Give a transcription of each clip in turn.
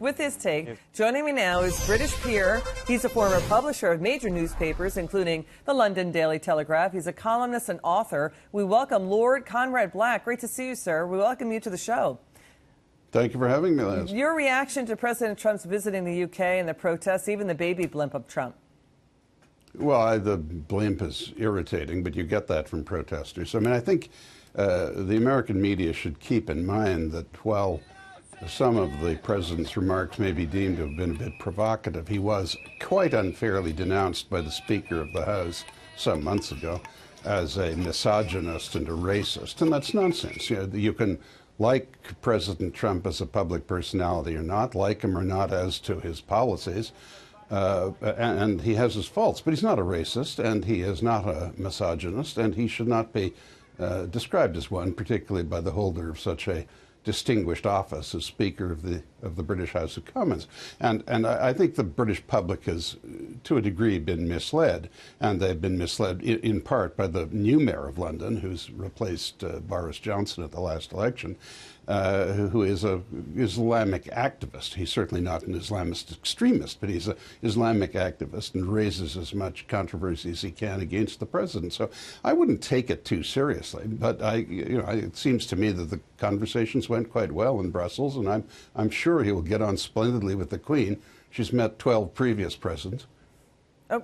With his take, joining me now is British peer. He's a former publisher of major newspapers, including the London Daily Telegraph. He's a columnist and author. We welcome Lord Conrad Black. Great to see you, sir. We welcome you to the show. Thank you for having me, Liz. Your reaction to President Trump's visiting the UK and the protests, even the baby blimp of Trump? Well, the blimp is irritating, but you get that from protesters. I mean, I think the American media should keep in mind that while some of the president's remarks may be deemed to have been a bit provocative, he was quite unfairly denounced by the Speaker of the House some months ago as a misogynist and a racist, and that's nonsense. You can like President Trump as a public personality or not, like him or not as to his policies, and he has his faults, but he's not a racist, and he is not a misogynist, and he should not be described as one, particularly by the holder of such a distinguished office as Speaker of the British House of Commons. And I think the British public has, to a degree, been misled, and they've been misled in part by the new mayor of London, who's replaced Boris Johnson at the last election, who is an Islamic activist. He's certainly not an Islamist extremist, but he's an Islamic activist and raises as much controversy as he can against the president. So I wouldn't take it too seriously, but it seems to me that the conversations went quite well in Brussels, and I'm sure he will get on splendidly with the Queen. She's met 12 previous presidents.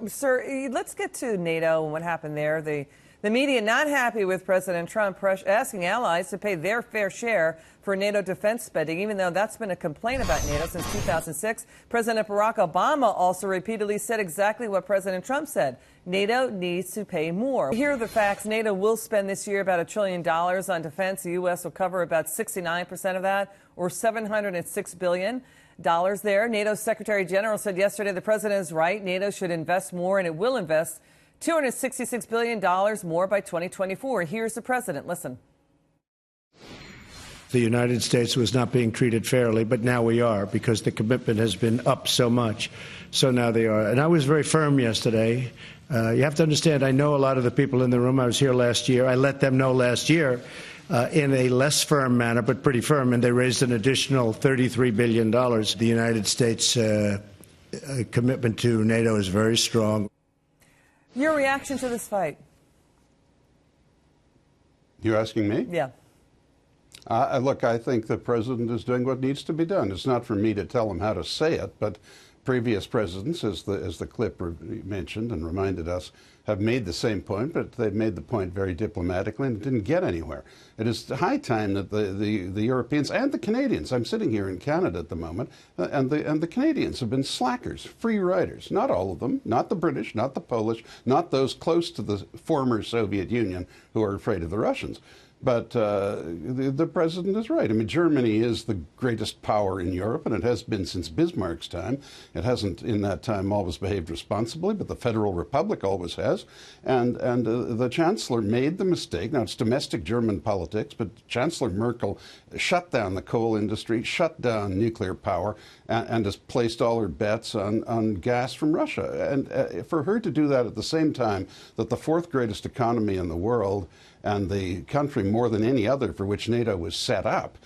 Sir, let's get to NATO and what happened there. The media not happy with President Trump asking allies to pay their fair share for NATO defense spending, even though that's been a complaint about NATO since 2006. President Barack Obama also repeatedly said exactly what President Trump said. NATO needs to pay more. Here are the facts. NATO will spend this year about $1 trillion on defense. The U.S. will cover about 69% of that, or $706 billion there. NATO's Secretary General said yesterday the president is right. NATO should invest more, and it will invest $266 billion more by 2024. Here's the president. Listen. The United States was not being treated fairly, but now we are, because the commitment has been up so much. So now they are. And I was very firm yesterday. You have to understand, I know a lot of the people in the room. I was here last year. I let them know last year in a less firm manner, but pretty firm, and they raised an additional $33 billion. The United States commitment to NATO is very strong. Your reaction to this fight? You're asking me? Yeah. Look, I think the president is doing what needs to be done. It's not for me to tell him how to say it, but previous presidents, as the clip mentioned and reminded us, have made the same point, but they've made the point very diplomatically and it didn't get anywhere. It is high time that the Europeans and the Canadians, I'm sitting here in Canada at the moment, and the Canadians have been slackers, free riders. Not all of them, not the British, not the Polish, not those close to the former Soviet Union who are afraid of the Russians. But the president is right. I mean, Germany is the greatest power in Europe, and it has been since Bismarck's time. It hasn't, in that time, always behaved responsibly, but the Federal Republic always has. And the Chancellor made the mistake. Now, it's domestic German politics, but Chancellor Merkel shut down the coal industry, shut down nuclear power, and has placed all her bets on gas from Russia. And for her to do that at the same time that the fourth greatest economy in the world and the country more than any other for which NATO was set up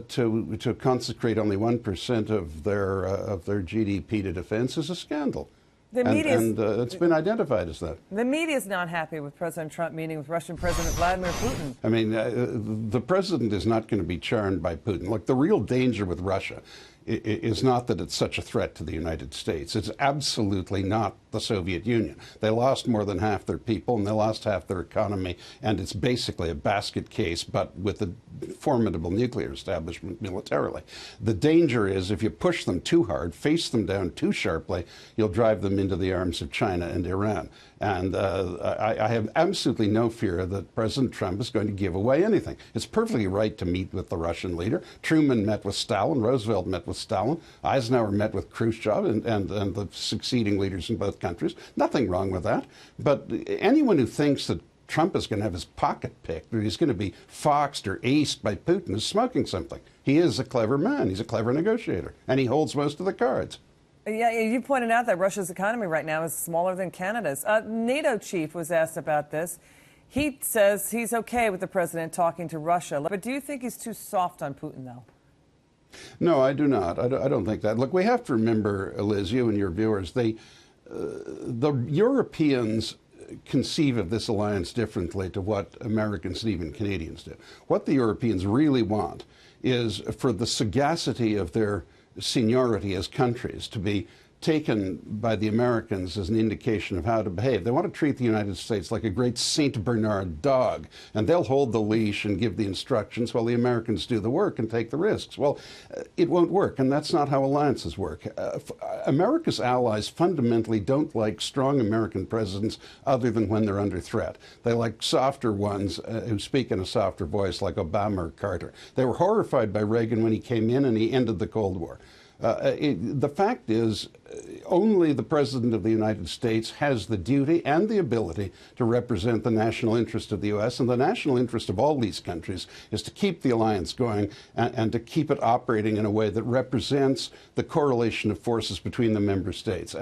to consecrate only 1% of their GDP to defense is a scandal. And it's been identified as that. The media is not happy with President Trump meeting with Russian President Vladimir Putin. I mean, the president is not going to be charmed by Putin. Look, the real danger with Russia is not that it's such a threat to the United States. It's absolutely not the Soviet Union. They lost more than half their people and they lost half their economy, and it's basically a basket case, but with a formidable nuclear establishment militarily. The danger is if you push them too hard, face them down too sharply, you'll drive them into the arms of China and Iran. And I have absolutely no fear that President Trump is going to give away anything. It's perfectly right to meet with the Russian leader. Truman met with Stalin. Roosevelt met with Stalin. Eisenhower met with Khrushchev and the succeeding leaders in both countries. Nothing wrong with that. But anyone who thinks that Trump is going to have his pocket picked or he's going to be foxed or aced by Putin is smoking something. He is a clever man. He's a clever negotiator. And he holds most of the cards. Yeah, you pointed out that Russia's economy right now is smaller than Canada's. NATO chief was asked about this. He says he's okay with the president talking to Russia. But do you think he's too soft on Putin, though? No, I do not. I don't think that. Look, we have to remember, Liz, you and your viewers, the Europeans conceive of this alliance differently to what Americans and even Canadians do. What the Europeans really want is for the sagacity of their seniority as countries to be taken by the Americans as an indication of how to behave. They want to treat the United States like a great Saint Bernard dog, and they'll hold the leash and give the instructions while the Americans do the work and take the risks. Well, it won't work, and that's not how alliances work. America's allies fundamentally don't like strong American presidents other than when they're under threat. They like softer ones who speak in a softer voice, like Obama or Carter. They were horrified by Reagan when he came in and he ended the Cold War. The fact is, only the President of the United States has the duty and the ability to represent the national interest of the U.S., and the national interest of all these countries is to keep the alliance going and to keep it operating in a way that represents the correlation of forces between the member states.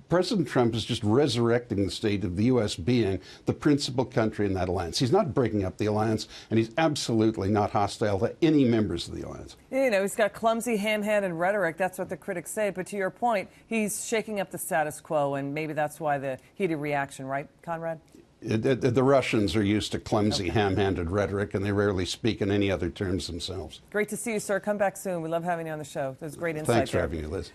President Trump is just resurrecting the state of the U.S. being the principal country in that alliance. He's not breaking up the alliance, and he's absolutely not hostile to any members of the alliance. You know, he's got clumsy, ham-handed rhetoric. That's what the critics say. But to your point, he's shaking up the status quo, and maybe that's why the heated reaction, right, Conrad? The Russians are used to clumsy, ham-handed rhetoric, and they rarely speak in any other terms themselves. Great to see you, sir. Come back soon. We love having you on the show. There's great insight. Thanks for having me, Liz.